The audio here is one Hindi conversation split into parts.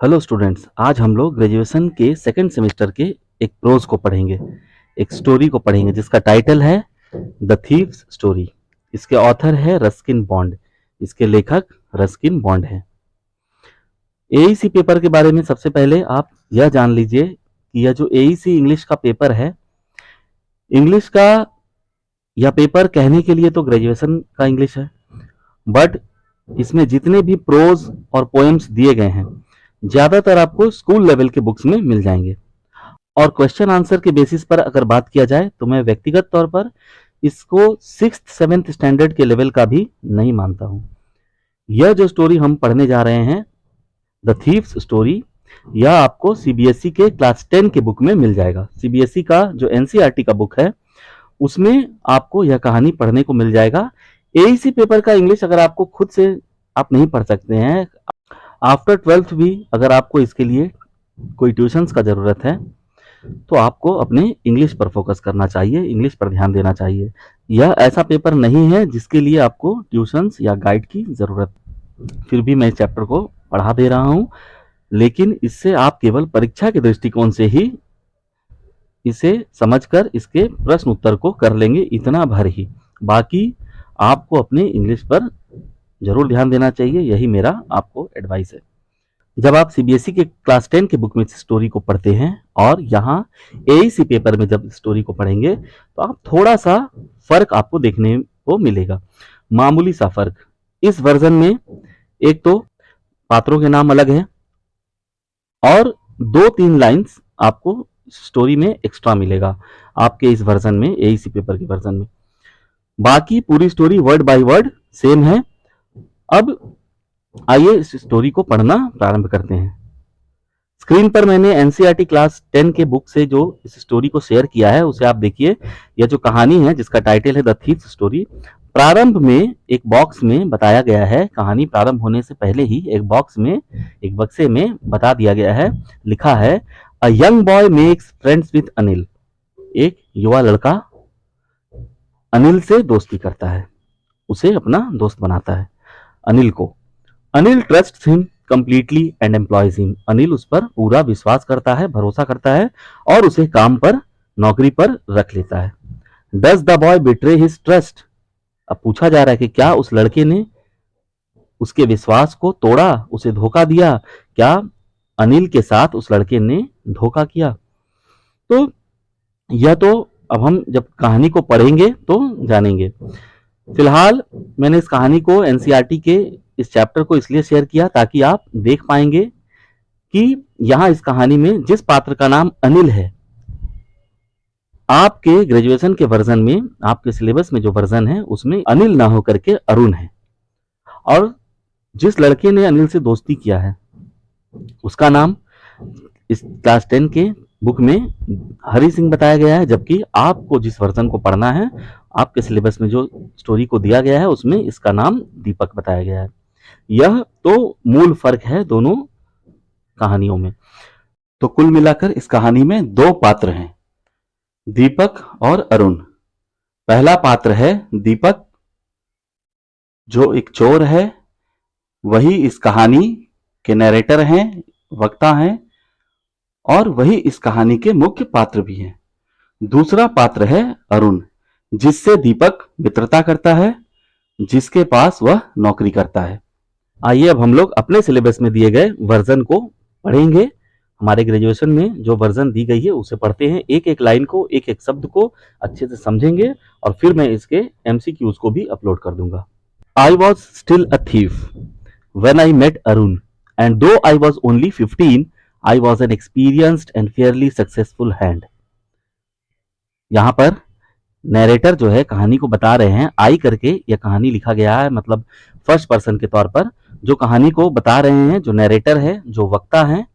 हेलो स्टूडेंट्स, आज हम लोग ग्रेजुएशन के सेकंड सेमेस्टर के एक प्रोज को पढ़ेंगे, एक स्टोरी को पढ़ेंगे जिसका टाइटल है द थीव्स स्टोरी। इसके ऑथर है रस्किन बॉन्ड, इसके लेखक रस्किन बॉन्ड हैं। एईसी पेपर के बारे में सबसे पहले आप यह जान लीजिए कि यह जो एईसी इंग्लिश का पेपर है, इंग्लिश का यह पेपर कहने के लिए तो ग्रेजुएशन का इंग्लिश है, बट इसमें जितने भी प्रोज और पोएम्स दिए गए हैं ज्यादातर आपको स्कूल लेवल के बुक्स में मिल जाएंगे। और क्वेश्चन आंसर के बेसिस पर अगर बात किया जाए तो मैं व्यक्तिगत तौर पर इसको 6th-7th स्टैंडर्ड के लेवल का भी नहीं मानता हूं। यह जो स्टोरी हम पढ़ने जा रहे हैं, द थीव्स स्टोरी, यह आपको सीबीएसई के क्लास 10 के बुक में मिल जाएगा। सीबीएसई का जो एनसीईआरटी का बुक है उसमें आपको यह कहानी पढ़ने को मिल जाएगा। एईसी पेपर का इंग्लिश अगर आपको खुद से आप नहीं पढ़ सकते हैं, आफ्टर 12th भी अगर आपको इसके लिए कोई ट्यूशंस का ज़रूरत है तो आपको अपने इंग्लिश पर फोकस करना चाहिए, इंग्लिश पर ध्यान देना चाहिए। यह ऐसा पेपर नहीं है जिसके लिए आपको ट्यूशंस या गाइड की ज़रूरत। फिर भी मैं इस चैप्टर को पढ़ा दे रहा हूँ, लेकिन इससे आप केवल परीक्षा के दृष्टिकोण से ही इसे समझकर इसके प्रश्न उत्तर को कर लेंगे, इतना भर ही। बाकी आपको अपने इंग्लिश पर जरूर ध्यान देना चाहिए, यही मेरा आपको एडवाइस है। जब आप सीबीएसई के क्लास 10 के बुक में स्टोरी को पढ़ते हैं और यहाँ एईसी पेपर में जब स्टोरी को पढ़ेंगे तो आप थोड़ा सा फर्क आपको देखने को मिलेगा, मामूली सा फर्क। इस वर्जन में एक तो पात्रों के नाम अलग हैं और 2-3 लाइंस आपको स्टोरी में एक्स्ट्रा मिलेगा आपके इस वर्जन में, एईसी पेपर के वर्जन में। बाकी पूरी story word by word same है। अब आइए इस स्टोरी को पढ़ना प्रारंभ करते हैं। स्क्रीन पर मैंने एनसीईआरटी क्लास 10 के बुक से जो इस स्टोरी को शेयर किया है उसे आप देखिए। यह जो कहानी है जिसका टाइटल है द थीव्स स्टोरी, प्रारंभ में एक बॉक्स में बताया गया है। कहानी प्रारंभ होने से पहले ही एक बॉक्स में, एक बक्से में बता दिया गया है, लिखा है a young boy makes friends with Anil. एक युवा लड़का अनिल से दोस्ती करता है, उसे अपना दोस्त बनाता है अनिल को। Anil trust him completely and employees him. Anil उस पर पूरा विश्वास करता है, भरोसा करता है और उसे काम पर, नौकरी पर रख लेता है। Does the boy betray his trust. अब पूछा जा रहा है कि क्या उस लड़के ने उसके विश्वास को तोड़ा, उसे धोखा दिया? क्या अनिल के साथ उस लड़के ने धोखा किया? तो यह तो अब हम जब कहानी को पढ़ेंगे तो जानेंगे। फिलहाल मैंने इस कहानी को एनसीईआरटी के इस चैप्टर को इसलिए शेयर किया ताकि आप देख पाएंगे कि यहां इस कहानी में जिस पात्र का नाम अनिल है, आपके ग्रेजुएशन के वर्जन में, आपके सिलेबस में जो वर्जन है उसमें अनिल ना होकर के अरुण है। और जिस लड़के ने अनिल से दोस्ती किया है उसका नाम इस क्लास 10 के बुक में हरि सिंह बताया गया है, जबकि आपको जिस वर्जन को पढ़ना है, आपके सिलेबस में जो स्टोरी को दिया गया है उसमें इसका नाम दीपक बताया गया है। यह तो मूल फर्क है दोनों कहानियों में। तो कुल मिलाकर इस कहानी में 2 पात्र हैं, दीपक और अरुण। पहला पात्र है दीपक, जो एक चोर है, वही इस कहानी के नैरेटर हैं, वक्ता हैं, और वही इस कहानी के मुख्य पात्र भी हैं। दूसरा पात्र है अरुण, जिससे दीपक मित्रता करता है, जिसके पास वह नौकरी करता है। आइए अब हम लोग अपने सिलेबस में दिए गए वर्जन को पढ़ेंगे। हमारे ग्रेजुएशन में जो वर्जन दी गई है उसे पढ़ते हैं, एक एक लाइन को, एक एक शब्द को अच्छे से समझेंगे और फिर मैं इसके एमसीक्यूज को भी अपलोड कर दूंगा। आई was still a thief when I met Arun, and though I was only 15, I was an experienced and fairly successful hand. यहाँ पर नैरेटर जो है कहानी को बता रहे हैं, आई करके यह कहानी लिखा गया है, मतलब फर्स्ट पर्सन के तौर पर जो कहानी को बता रहे हैं, जो नैरेटर है, जो वक्ता है,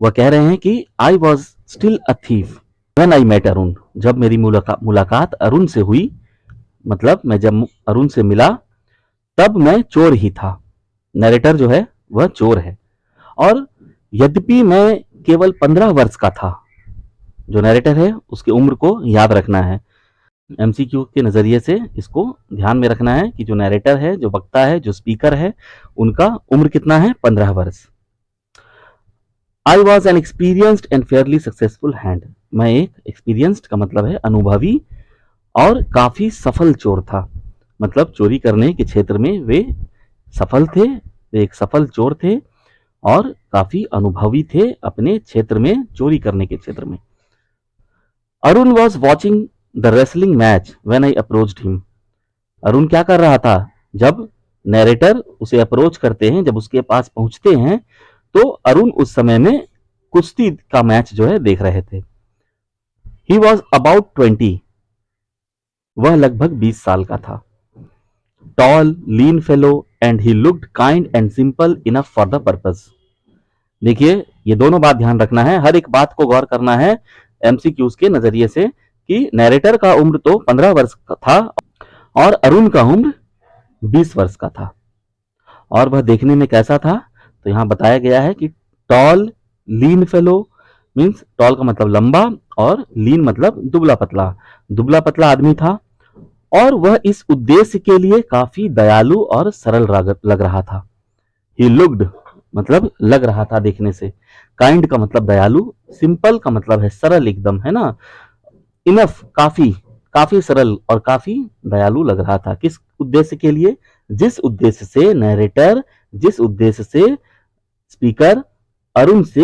वह कह रहे हैं कि I was still a thief when I met Arun. जब मेरी मुलाकात अरुण से हुई, मतलब मैं जब अरुण से मिला तब मैं चोर ही था। नरेटर जो है वह चोर है, और यद्यपि मैं केवल 15 वर्ष का था। जो नरेटर है उसकी उम्र को याद रखना है, एमसीक्यू के नजरिए से इसको ध्यान में रखना है कि जो नरेटर है, जो वक्ता है, जो स्पीकर है, उनका उम्र कितना है? 15 वर्ष। I was an experienced and Fairlie successful hand. मैं एक एक्सपीरियंस्ड का मतलब है अनुभवी और काफी सफल चोर था। मतलब चोरी करने के क्षेत्र में वे सफल थे, वे एक सफल चोर थे और काफी अनुभवी थे अपने क्षेत्र में, चोरी करने के क्षेत्र में। Arun was watching the wrestling match when I approached him. Arun क्या कर रहा था? जब नैरेटर उसे अप्रोच करते हैं, जब उसके पास पहुंचते हैं, तो अरुण उस समय में कुश्ती का मैच जो है देख रहे थे। ही वॉज अबाउट 20, वह लगभग 20 साल का था। Tall lean fellow and he looked kind and simple enough for the purpose. देखिए, ये दोनों बात ध्यान रखना है, हर एक बात को गौर करना है एमसीक्यूज के नजरिए से कि नैरेटर का उम्र तो 15 वर्ष का था और अरुण का उम्र 20 वर्ष का था। और वह देखने में कैसा था? तो यहां बताया गया है कि toll lean fellow, means toll का मतलब लंबा और लीन मतलब दुबला पतला, दुबला पतला आदमी था और वह इस उद्देश्य के लिए काफी दयालु और सरल लग रहा था। ही लुक्ड मतलब लग रहा था देखने से, काइंड का मतलब दयालु, सिंपल का मतलब है सरल एकदम, है ना, इनफ काफी, काफी सरल और काफी दयालु लग रहा था। किस उद्देश्य के लिए? जिस उद्देश्य से नैरेटर, जिस उद्देश्य से स्पीकर अरुण से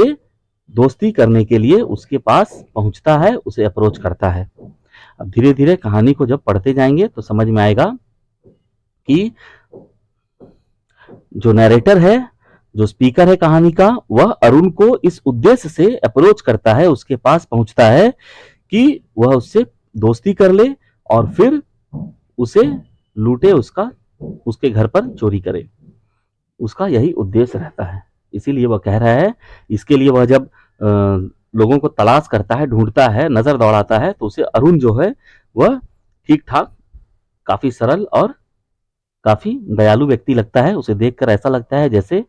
दोस्ती करने के लिए उसके पास पहुंचता है, उसे अप्रोच करता है। अब धीरे धीरे कहानी को जब पढ़ते जाएंगे तो समझ में आएगा कि जो नैरेटर है, जो स्पीकर है कहानी का, वह अरुण को इस उद्देश्य से अप्रोच करता है, उसके पास पहुंचता है कि वह उससे दोस्ती कर ले और फिर उसे लूटे, उसके घर पर चोरी करे। उसका यही उद्देश्य रहता है, इसीलिए वह कह रहा है। इसके लिए वह जब लोगों को तलाश करता है, ढूंढता है, नजर दौड़ाता है, तो उसे अरुण जो है वह ठीक ठाक, काफी सरल और काफी दयालु व्यक्ति लगता है। उसे देखकर ऐसा लगता है जैसे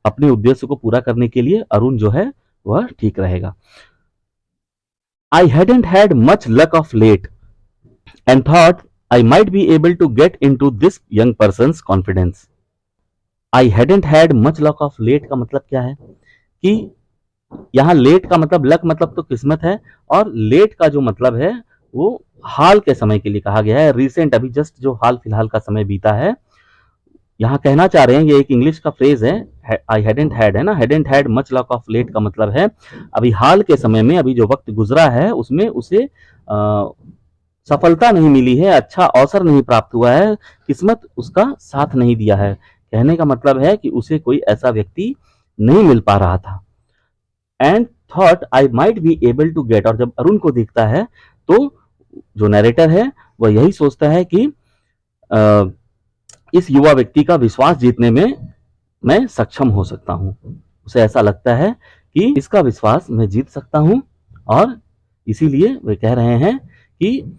अपने उद्देश्य को पूरा करने के लिए अरुण जो है वह ठीक रहेगा। I hadn't had much luck of late and thought I might be able to get into this young person's confidence. I hadn't had much luck of late का मतलब क्या है कि यहाँ लेट का मतलब, लक मतलब तो किस्मत है, और लेट का जो मतलब है वो हाल के समय के लिए कहा गया है, रिसेंट, अभी जस्ट जो हाल फिलहाल का समय बीता है। यहाँ कहना चाह रहे हैं, ये एक इंग्लिश का फ्रेज है, आई हैडेंट हैड, है ना, hadn't had much luck of late का मतलब है अभी हाल के समय में, अभी जो वक्त गुजरा है उसमें उसे सफलता नहीं मिली है, अच्छा अवसर नहीं प्राप्त हुआ है, किस्मत उसका साथ नहीं दिया है। कहने का मतलब है कि उसे कोई ऐसा व्यक्ति नहीं मिल पा रहा था। And thought I might be able to get, और जब अरुण को देखता है तो जो नैरेटर है वह यही सोचता है कि इस युवा व्यक्ति का विश्वास जीतने में मैं सक्षम हो सकता हूं। उसे ऐसा लगता है कि इसका विश्वास मैं जीत सकता हूं, और इसीलिए वे कह रहे हैं कि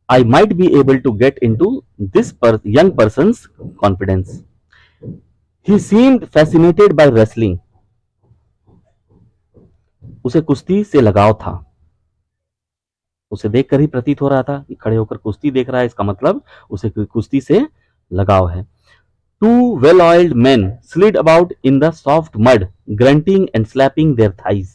I might be able to get into this young person's confidence. He seemed fascinated by wrestling, उसे कुश्ती से लगाव था, उसे देखकर ही प्रतीत हो रहा था कि खड़े होकर कुश्ती देख रहा है, इसका मतलब उसे कुश्ती से लगाव है। Two well-oiled men slid about in the soft mud, grunting and slapping their thighs.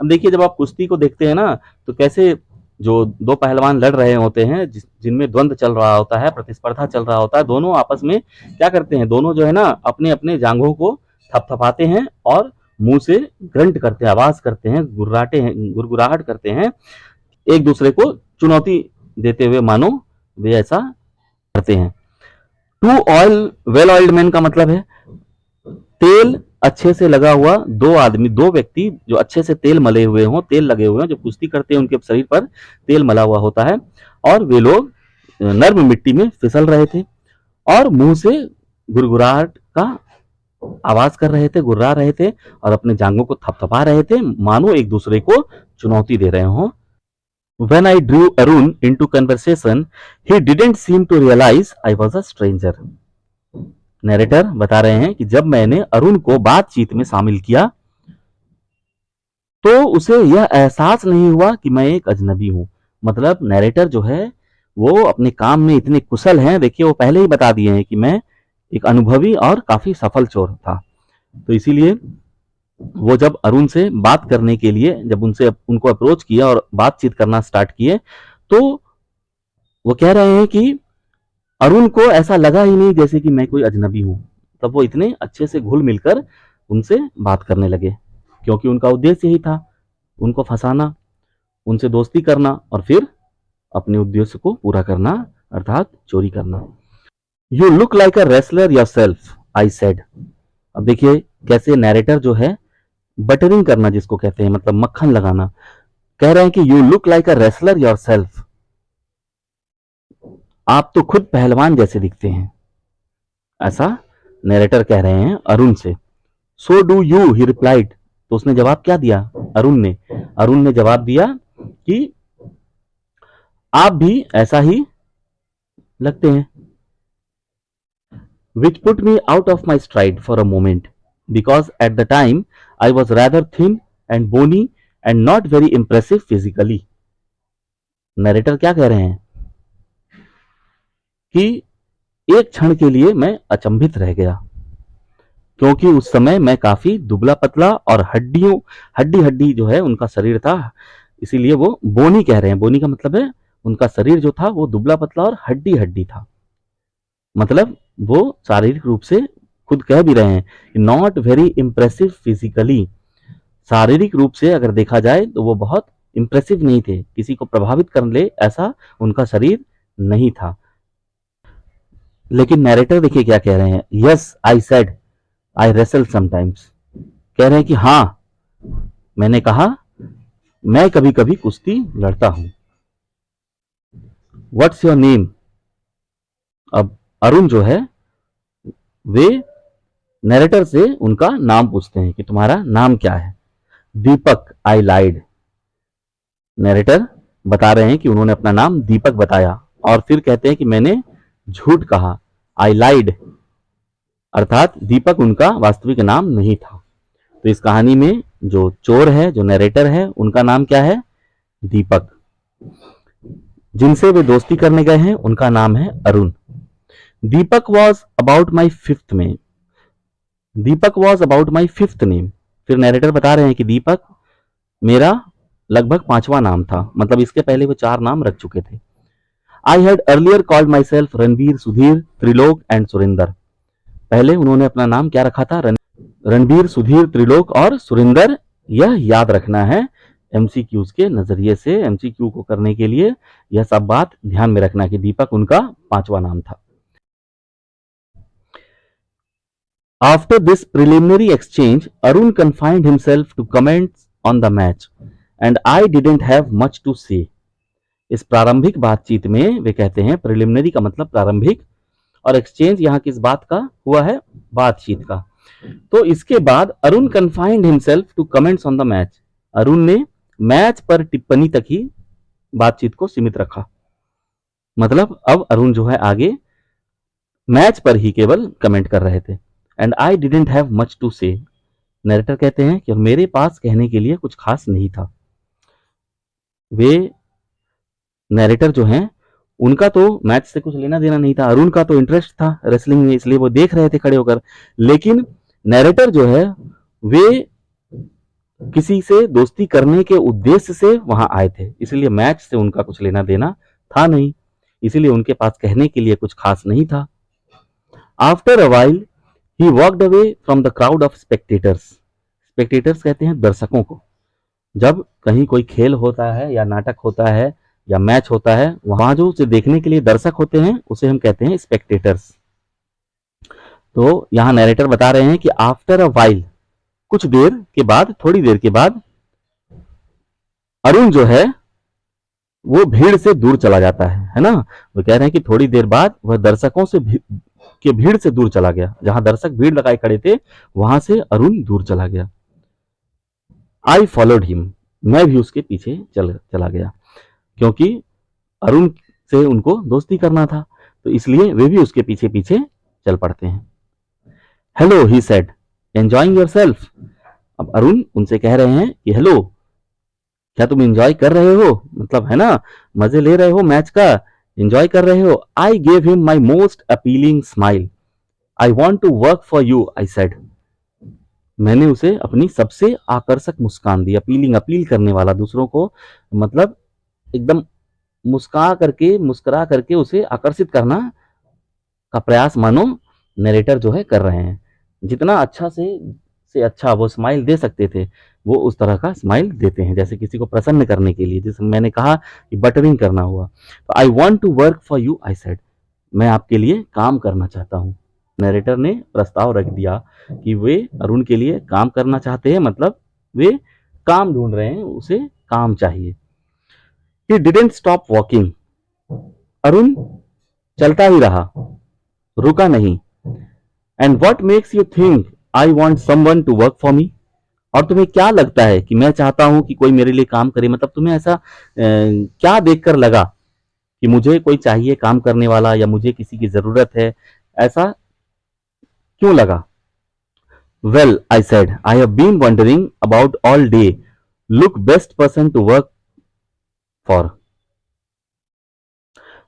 अब देखिए, जब आप कुश्ती को देखते हैं ना, तो कैसे जो दो पहलवान लड़ रहे होते हैं, जिनमें द्वंद्व चल रहा होता है, प्रतिस्पर्धा चल रहा होता है, दोनों आपस में क्या करते हैं, दोनों जो है ना अपने अपने जांघों को थपथपाते हैं और मुंह से ग्रंट करते हैं, आवाज करते हैं, गुरगुराहट करते हैं, एक दूसरे को चुनौती देते हुए मानो वे ऐसा करते हैं। टू वेल ऑयल्ड मैन का मतलब है तेल अच्छे से लगा हुआ दो आदमी, दो व्यक्ति जो अच्छे से तेल मले हुए हों, तेल लगे हुए हों, जो कुश्ती करते हैं उनके शरीर पर तेल मला हुआ होता है, और वे लोग नर्म मिट्टी में फिसल रहे थे और मुंह से गुरगुराहट का आवाज कर रहे थे, गुर्रा रहे थे और अपने जांघों को थपथपा रहे थे, मानो एक दूसरे को चुनौती दे रहे हों। When I drew Arun into conversation, he didn't seem to realize I was a stranger. Narrator बता रहे हैं कि जब मैंने अरुण को बातचीत में शामिल किया तो उसे यह एहसास नहीं हुआ कि मैं एक अजनबी हूं। मतलब नैरेटर जो है वो अपने काम में इतने कुशल हैं, देखिए वो पहले ही बता दिए हैं कि मैं एक अनुभवी और काफी सफल चोर था, तो इसीलिए वो जब अरुण से बात करने के लिए जब उनको अप्रोच किया और बातचीत करना स्टार्ट किए, तो वो कह रहे हैं कि अरुण को ऐसा लगा ही नहीं जैसे कि मैं कोई अजनबी हूं। तब वो इतने अच्छे से घुल मिलकर उनसे बात करने लगे, क्योंकि उनका उद्देश्य यही था, उनको फंसाना, उनसे दोस्ती करना और फिर अपने उद्देश्य को पूरा करना, अर्थात चोरी करना। You look like a wrestler your self, I said. अब देखिए कैसे नैरेटर जो है बटरिंग करना जिसको कहते हैं, मतलब मक्खन लगाना, कह रहे हैं कि you look like a wrestler your self, आप तो खुद पहलवान जैसे दिखते हैं, ऐसा नैरेटर कह रहे हैं अरुण से। So do you, he replied. तो उसने जवाब क्या दिया, अरुण ने जवाब दिया कि आप भी ऐसा ही लगते हैं। Which put me out of my stride for a moment, because at the time I was rather thin and bony and not very impressive physically. Narrator क्या कह रहे हैं कि एक क्षण के लिए मैं अचंभित रह गया, क्योंकि उस समय मैं काफी दुबला पतला और हड्डी हड्डी जो है उनका शरीर था, इसीलिए वो बोनी कह रहे हैं। बोनी का मतलब है उनका शरीर जो था वो दुबला पतला और हड्डी हड्डी था, मतलब वो शारीरिक रूप से खुद कह भी रहे हैं नॉट वेरी इंप्रेसिव फिजिकली, शारीरिक रूप से अगर देखा जाए तो वो बहुत इंप्रेसिव नहीं थे, किसी को प्रभावित कर ले ऐसा उनका शरीर नहीं था। लेकिन नैरेटर देखिए क्या कह रहे हैं, yes I said I wrestle sometimes, कह रहे हैं कि हाँ मैंने कहा मैं कभी कभी कुश्ती लड़ता हूं। व्हाट्स योर नेम, अब अरुण जो है वे नैरेटर से उनका नाम पूछते हैं कि तुम्हारा नाम क्या है। दीपक, आई लाइड। नैरेटर बता रहे हैं कि उन्होंने अपना नाम दीपक बताया और फिर कहते हैं कि मैंने झूठ कहा, आई लाइड, अर्थात दीपक उनका वास्तविक नाम नहीं था। तो इस कहानी में जो चोर है, जो नैरेटर है, उनका नाम क्या है, दीपक। जिनसे वे दोस्ती करने गए हैं उनका नाम है Arun. Deepak was about my fifth name, Deepak was about my fifth name. फिर नैरेटर बता रहे हैं कि दीपक मेरा लगभग 5वां नाम था, मतलब इसके पहले वो 4 नाम रख चुके थे। I had earlier called my self Ranbir, Sudhir, Trilok and Surender. पहले उन्होंने अपना नाम क्या रखा था, रणबीर, सुधीर, त्रिलोक और सुरेंदर। यह याद रखना है एमसीक्यूज के नजरिए से, एमसीक्यू को करने के लिए यह सब बात ध्यान में रखना कि दीपक उनका 5वां नाम था। After this preliminary exchange, Arun confined himself to comments on the match, and I didn't have much to say. इस प्रारंभिक बातचीत में वे कहते हैं, प्रिलिमिनरी का मतलब प्रारंभिक और एक्सचेंज यहाँ किस बात का हुआ है, बातचीत का। तो इसके बाद Arun confined himself to comments on the match, Arun ने मैच पर टिप्पणी तक ही बातचीत को सीमित रखा, मतलब अब अरुण जो है आगे मैच पर ही केवल कमेंट कर रहे थे। And I didn't have much to say, narrator कहते हैं कि मेरे पास कहने के लिए कुछ खास नहीं था। वे नरेटर जो हैं उनका तो मैच से कुछ लेना देना नहीं था, अरुण का तो इंटरेस्ट था रेसलिंग में, इसलिए वो देख रहे थे खड़े होकर। लेकिन नरेटर जो है वे किसी से दोस्ती करने के उद्देश्य से वहां आए थे, इसलिए मैच से उनका कुछ लेना देना था नहीं, इसलिए उनके पास कहने के लिए कुछ खास नहीं था। After a while he walked away from the crowd of spectators, spectators कहते हैं दर्शकों को। जब कहीं कोई खेल होता है या नाटक होता है या मैच होता है, वहां जो उसे देखने के लिए दर्शक होते हैं उसे हम कहते हैं स्पेक्टेटर्स। तो यहां नैरेटर बता रहे हैं कि आफ्टर अ वाइल, कुछ देर के बाद, थोड़ी देर के बाद, अरुण जो है वो भीड़ से दूर चला जाता है ना। वो कह रहे हैं कि थोड़ी देर बाद वह दर्शकों से के भीड़ से दूर चला गया, जहां दर्शक भीड़ लगाए खड़े थे वहां से अरुण दूर चला गया। आई फॉलोड हिम, मैं भी उसके पीछे चला गया, क्योंकि अरुण से उनको दोस्ती करना था, तो इसलिए वे भी उसके पीछे पीछे चल पड़ते हैं। Hello, he said, enjoying yourself. अब अरुण उनसे कह रहे हैं कि हेलो, क्या तुम एंजॉय कर रहे हो, मतलब है ना, मजे ले रहे हो मैच का, एंजॉय कर रहे हो। I gave him my most appealing smile, I want to work for you, I said. मैंने उसे अपनी सबसे आकर्षक मुस्कान दी, अपील करने वाला, दूसरों को मतलब एकदम मुस्कुरा करके उसे आकर्षित करना का प्रयास मानो नरेटर जो है कर रहे हैं। जितना अच्छा से अच्छा वो स्माइल दे सकते थे, वो उस तरह का स्माइल देते हैं, जैसे किसी को प्रसन्न करने के लिए, जैसे मैंने कहा कि बटरिंग करना हुआ। तो I want to work for you, I said, मैं आपके लिए काम करना चाहता हूँ। नरेटर ने प्रस्ताव रख दिया कि वे अरुण के लिए काम करना चाहते हैं, मतलब वे काम ढूंढ रहे हैं, उसे काम चाहिए। He didn't stop walking, Arun चलता ही रहा, रुका नहीं। And what makes you think I want someone to work for me, और तुम्हें क्या लगता है कि मैं चाहता हूं कि कोई मेरे लिए काम करे, मतलब तुम्हें ऐसा क्या देखकर लगा कि मुझे कोई चाहिए काम करने वाला, या मुझे किसी की जरूरत है, ऐसा क्यों लगा? Well I said, I have been wondering about all day, look best person to work for,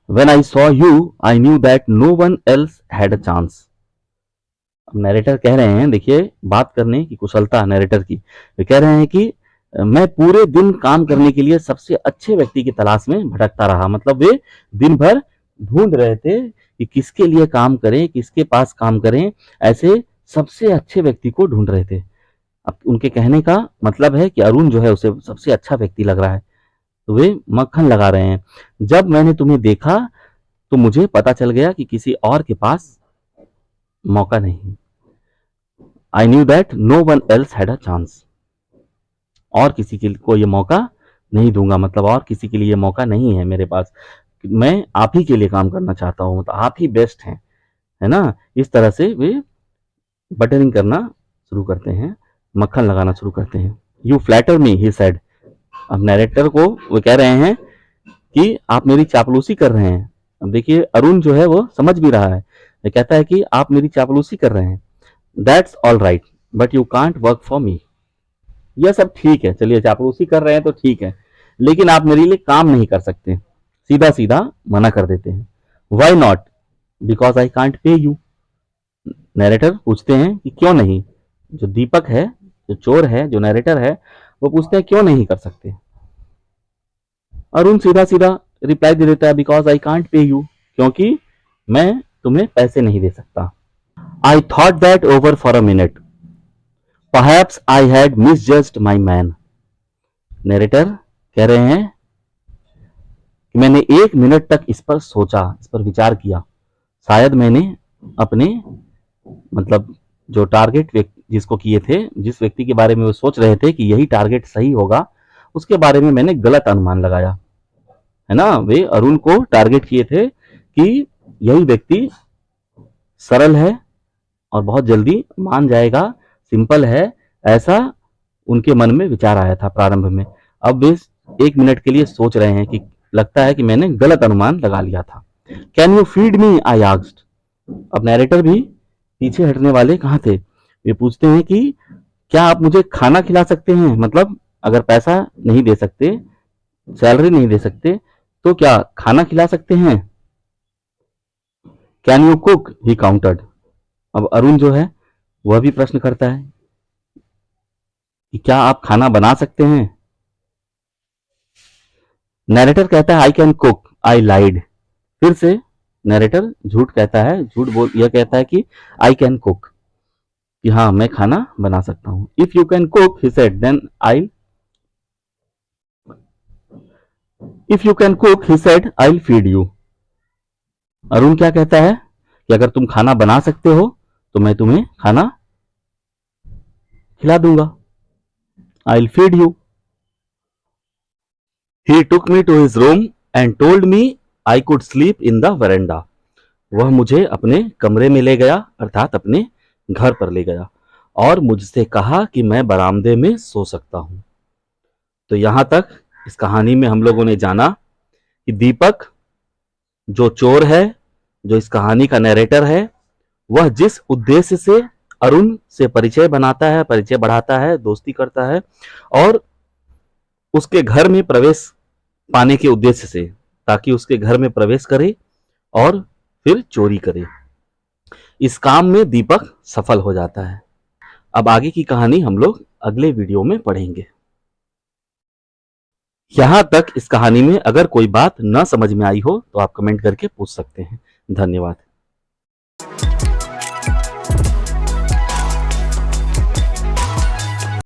when I saw you I knew that no one else had a chance. अब नरेटर कह रहे हैं, देखिए बात करने की कुशलता नरेटर की, वे कह रहे हैं कि मैं पूरे दिन काम करने के लिए सबसे अच्छे व्यक्ति की तलाश में भटकता रहा, मतलब वे दिन भर ढूंढ रहे थे कि किसके लिए काम करें, किसके पास काम करें, ऐसे सबसे अच्छे व्यक्ति को ढूंढ रहे थे। अब उनके कहने का मतलब है कि अरुण जो है उसे सबसे अच्छा व्यक्ति लग रहा है, तो वे मक्खन लगा रहे हैं। जब मैंने तुम्हें देखा तो मुझे पता चल गया कि किसी और के पास मौका नहीं। I knew that no one else had a chance, और किसी के को ये मौका नहीं दूंगा, मतलब और किसी के लिए ये मौका नहीं है मेरे पास, मैं आप ही के लिए काम करना चाहता हूँ, मतलब आप ही बेस्ट हैं, है ना। इस तरह से वे बटरिंग करना शुरू करते हैं, मक्खन लगाना शुरू करते हैं। You flatter me, he said. अब नरेटर को वो कह रहे हैं कि आप मेरी चापलूसी कर रहे हैं। अब देखिए अरुण जो है वो समझ भी रहा है, वो कहता है कि आप मेरी चापलूसी कर रहे हैं। That's all right but you can't work for मी, यह सब ठीक है, चलिए चापलूसी कर रहे हैं तो ठीक है, लेकिन आप मेरे लिए काम नहीं कर सकते। सीधा सीधा मना कर देते हैं। Why not? Because I can't pay you. Narrator पूछते हैं कि क्यों नहीं। जो दीपक है, जो चोर है, जो नरेटर है, वो पूछते हैं क्यों नहीं कर सकते। अरुण सीधा सीधा रिप्लाई दे देता है, because I can't pay you, क्योंकि मैं तुम्हें पैसे नहीं दे सकता। I thought that over for a minute, perhaps I had misjudged my man. Narrator कह रहे हैं कि मैंने एक मिनट तक इस पर सोचा, इस पर विचार किया, शायद मैंने अपने मतलब जो टारगेट जिसको किए थे, जिस व्यक्ति के बारे में वो सोच रहे थे कि यही टारगेट सही होगा, उसके बारे में मैंने गलत अनुमान लगाया, है ना। वे अरुण को टारगेट किए थे कि यही व्यक्ति सरल है और बहुत जल्दी मान जाएगा, सिंपल है, ऐसा उनके मन में विचार आया था प्रारंभ में। अब वे एक मिनट के लिए सोच रहे हैं कि लगता है कि मैंने गलत अनुमान लगा लिया था। Can you feed me, I asked. अब नरेटर भी पीछे हटने वाले कहाँ थे, वे पूछते हैं कि क्या आप मुझे खाना खिला सकते हैं, मतलब अगर पैसा नहीं दे सकते, सैलरी नहीं दे सकते, तो क्या खाना खिला सकते हैं। Can you cook, he countered. अब अरुण जो है वह भी प्रश्न करता है कि क्या आप खाना बना सकते हैं। नरेटर कहता है आई कैन कुक, आई लाइड। फिर से नरेटर झूठ कहता है, झूठ बोल यह कहता है कि आई कैन कुक, कि हाँ मैं खाना बना सकता हूं। If you can cook, he said, then I, if you can cook, he said, I feed you. Arun क्या कहता है कि अगर तुम खाना बना सकते हो तो मैं तुम्हें खाना खिला दूंगा, I feed you. He took me to his room and told me I could sleep in the veranda. वह मुझे अपने कमरे में ले गया, अर्थात अपने घर पर ले गया, और मुझसे कहा कि मैं बरामदे में सो सकता हूं। तो यहां तक इस कहानी में हम लोगों ने जाना कि दीपक जो चोर है, जो इस कहानी का नरेटर है, वह जिस उद्देश्य से अरुण से परिचय बनाता है, परिचय बढ़ाता है, दोस्ती करता है, और उसके घर में प्रवेश पाने के उद्देश्य से, ताकि उसके घर में प्रवेश करे और फिर चोरी करे, इस काम में दीपक सफल हो जाता है। अब आगे की कहानी हम लोग अगले वीडियो में पढ़ेंगे। यहाँ तक इस कहानी में अगर कोई बात न समझ में आई हो तो आप कमेंट करके पूछ सकते हैं। धन्यवाद।